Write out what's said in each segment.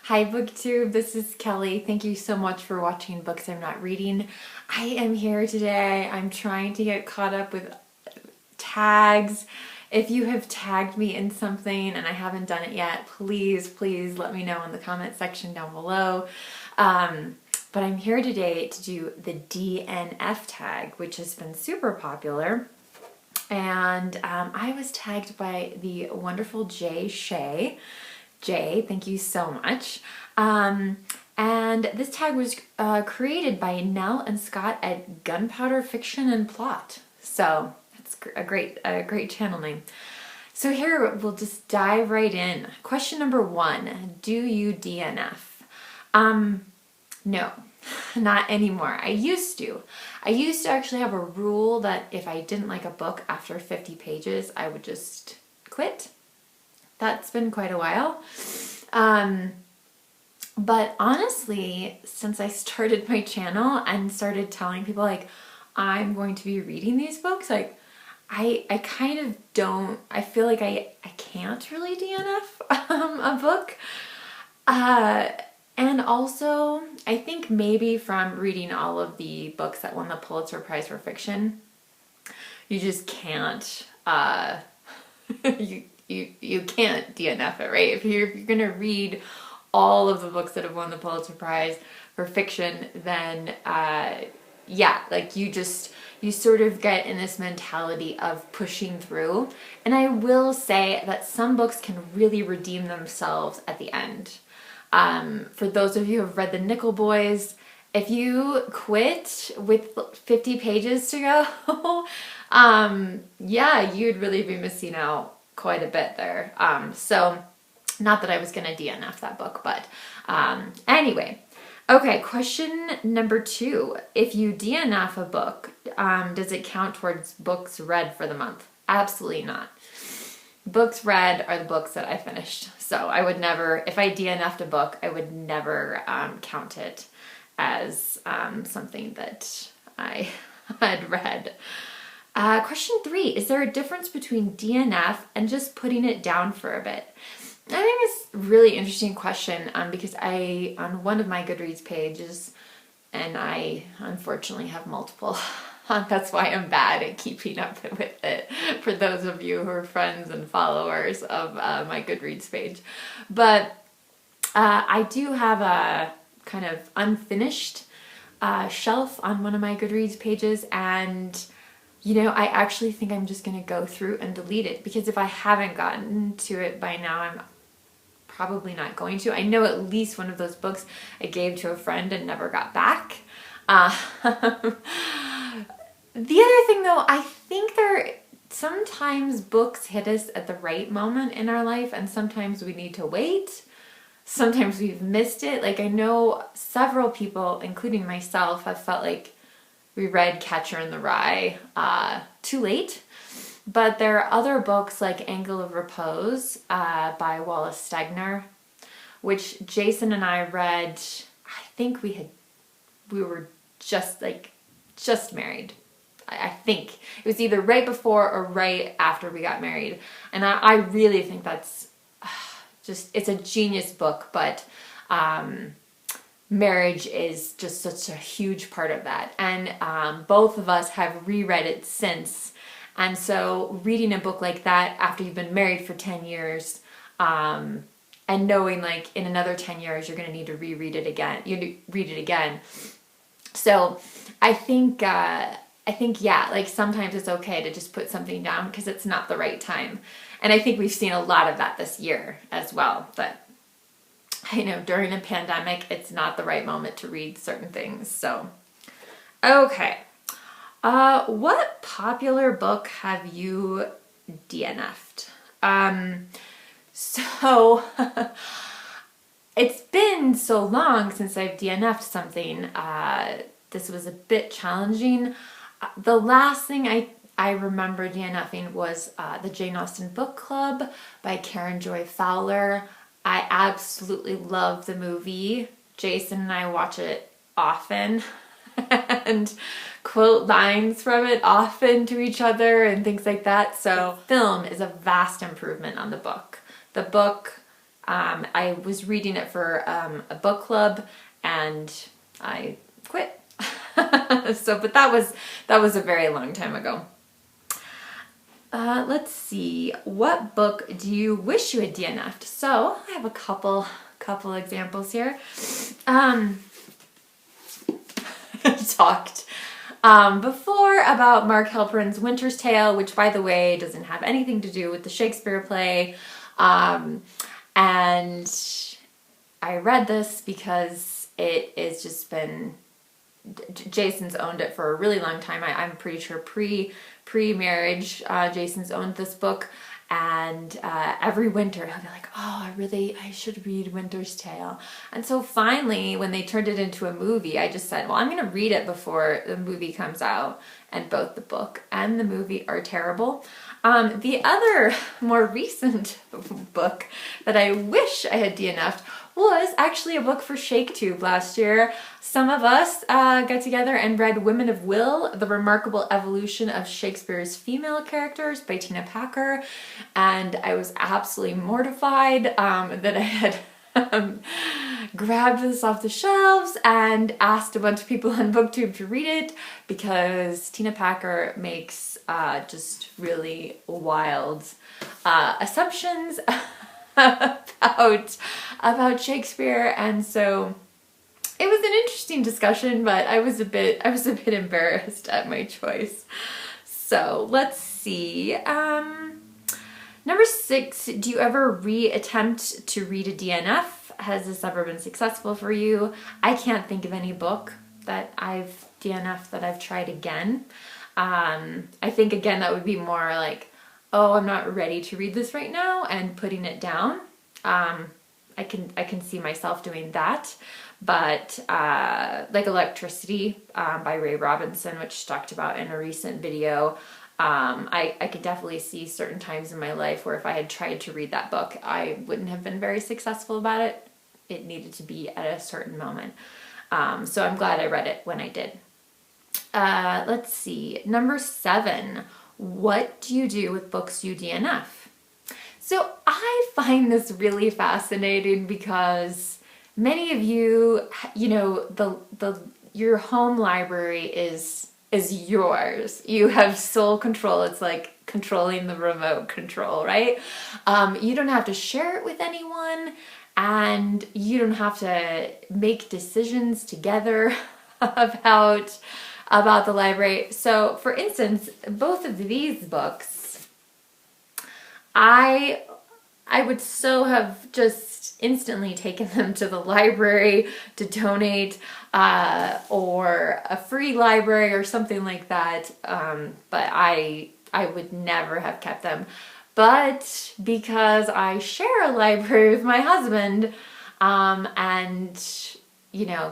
Hi BookTube, this is Kelly. Thank you so much for watching Books I'm Not Reading. I am here today. I'm trying to get caught up with tags. If you have tagged me in something and I haven't done it yet, please let me know in the comment section down below. But I'm here today to do the DNF tag, which has been super popular. And I was tagged by the wonderful Jay Shea. Jay, thank you so much. And this tag was created by Nell and Scott at Gunpowder Fiction and Plot. So that's a great channel name. So here we'll just dive right in. Question number 1, do you DNF? No, not anymore. I used to actually have a rule that if I didn't like a book after 50 pages, I would just quit. That's been quite a while. But honestly, since I started my channel and started telling people like, I'm going to be reading these books, like I kind of don't, I feel like I can't really DNF a book. And also, I think maybe from reading all of the books that won the Pulitzer Prize for fiction, you just can't, you can't DNF it, right? If you're gonna read all of the books that have won the Pulitzer Prize for fiction, then yeah, like you sort of get in this mentality of pushing through. And I will say that some books can really redeem themselves at the end. For those of you who have read The Nickel Boys, if you quit with 50 pages to go, yeah, you'd really be missing out quite a bit there. So not that I was going to DNF that book, but anyway. Okay, question number 2. If you DNF a book, does it count towards books read for the month? Absolutely not. Books read are the books that I finished. So I would never, if I DNF'd a book, I would never count it as something that I had read. Question 3, is there a difference between DNF and just putting it down for a bit? I think it's a really interesting question because on one of my Goodreads pages, and I unfortunately have multiple, that's why I'm bad at keeping up with it, for those of you who are friends and followers of my Goodreads page. But I do have a kind of unfinished shelf on one of my Goodreads pages, and you know, I actually think I'm just going to go through and delete it, because if I haven't gotten to it by now, I'm probably not going to. I know at least one of those books I gave to a friend and never got back. The other thing though, I think sometimes books hit us at the right moment in our life, and sometimes we need to wait. Sometimes we've missed it. Like I know several people, including myself, have felt like we read Catcher in the Rye too late. But there are other books like Angle of Repose by Wallace Stegner, which Jason and I read, I think we were just married. I think it was either right before or right after we got married. And I really think that's it's a genius book, but marriage is just such a huge part of that. And both of us have reread it since. And so reading a book like that after you've been married for 10 years, and knowing like in another 10 years you're going to need to reread it again. You read it again. So I think yeah, like sometimes it's okay to just put something down because it's not the right time. And I think we've seen a lot of that this year as well. But I know during a pandemic, it's not the right moment to read certain things. So, okay. What popular book have you DNF'd? So it's been so long since I've DNF'd something. This was a bit challenging. The last thing I remember DNFing was the Jane Austen Book Club by Karen Joy Fowler. I absolutely love the movie. Jason and I watch it often and quote lines from it often to each other and things like that. So film is a vast improvement on the book. The book I was reading it for a book club and I quit. But that was a very long time ago. Let's see. What book do you wish you had DNF'd? So I have a couple examples here. Talked before about Mark Halperin's Winter's Tale, which, by the way, doesn't have anything to do with the Shakespeare play. And I read this because it has just been, Jason's owned it for a really long time. I'm pretty sure pre-marriage, Jason's owned this book. And every winter he'll be like, oh, I should read Winter's Tale. And so finally, when they turned it into a movie, I just said, well, I'm going to read it before the movie comes out. And both the book and the movie are terrible. The other more recent book that I wish I had DNF'd was actually a book for ShakeTube last year. Some of us got together and read Women of Will, The Remarkable Evolution of Shakespeare's Female Characters by Tina Packer. And I was absolutely mortified that I had grabbed this off the shelves and asked a bunch of people on BookTube to read it, because Tina Packer makes just really wild assumptions about Shakespeare, and so it was an interesting discussion, but I was a bit embarrassed at my choice. So let's see. Number 6, do you ever re-attempt to read a DNF? Has this ever been successful for you? I can't think of any book that I've DNF'd that I've tried again. I think, again, that would be more like, oh, I'm not ready to read this right now, and putting it down. I can see myself doing that. But like Electricity by Ray Robinson, which talked about in a recent video, I could definitely see certain times in my life where if I had tried to read that book, I wouldn't have been very successful about it. It needed to be at a certain moment. So I'm glad I read it when I did. Let's see. Number 7, what do you do with books you DNF? So I find this really fascinating because many of you, your home library is yours. You have sole control. It's like controlling the remote control, right? You don't have to share it with anyone, and you don't have to make decisions together about the library. So, for instance, both of these books, I would so have just instantly taken them to the library to donate, or a free library or something like that. But I would never have kept them. But because I share a library with my husband, and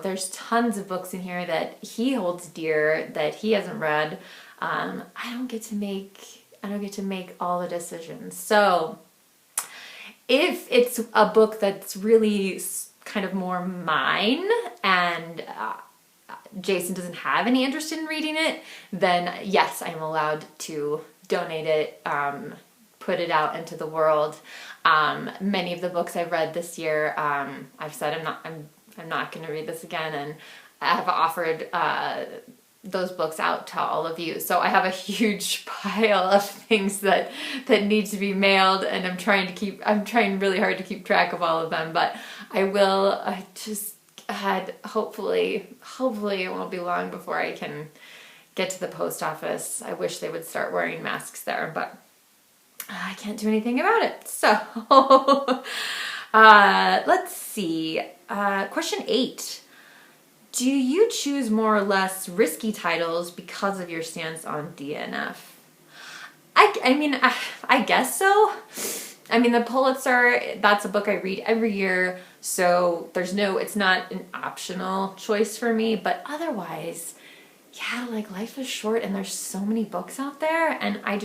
there's tons of books in here that he holds dear that he hasn't read, I don't get to make all the decisions. So if it's a book that's really kind of more mine, and Jason doesn't have any interest in reading it, then yes, I'm allowed to donate it, put it out into the world. Many of the books I've read this year, I've said I'm not going to read this again, and I have offered those books out to all of you. So I have a huge pile of things that need to be mailed, and I'm trying really hard to keep track of all of them, but I will. I just had hopefully it won't be long before I can get to the post office. I wish they would start wearing masks there, but I can't do anything about it. So let's see. Question 8. Do you choose more or less risky titles because of your stance on DNF? I guess so. I mean, the Pulitzer, that's a book I read every year, so it's not an optional choice for me, but otherwise, yeah, like, life is short and there's so many books out there, and I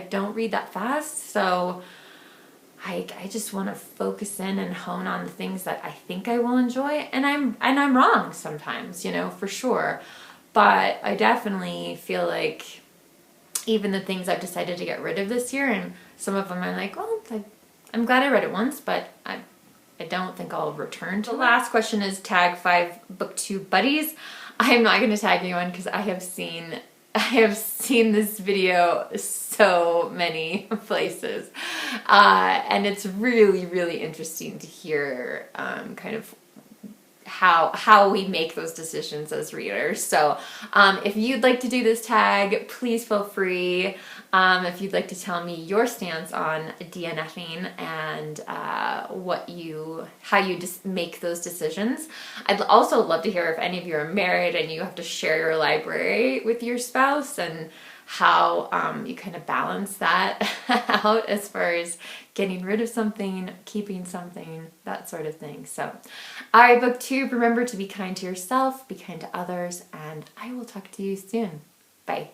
don't read that fast, so I just want to focus in and hone on the things that I think I will enjoy, and I'm wrong sometimes, for sure, but I definitely feel like even the things I've decided to get rid of this year, and some of them I'm like, well, I'm glad I read it once, but I don't think I'll return to. The last question is tag 5 BookTube Buddies. I'm not going to tag anyone because I have seen this video so many places, and it's really, really interesting to hear kind of how we make those decisions as readers. So if you'd like to do this tag, please feel free. If you'd like to tell me your stance on DNFing and how you just make those decisions. I'd also love to hear if any of you are married and you have to share your library with your spouse, and how you kind of balance that out as far as getting rid of something, keeping something, that sort of thing. So, all right, BookTube, remember to be kind to yourself, be kind to others, and I will talk to you soon. Bye.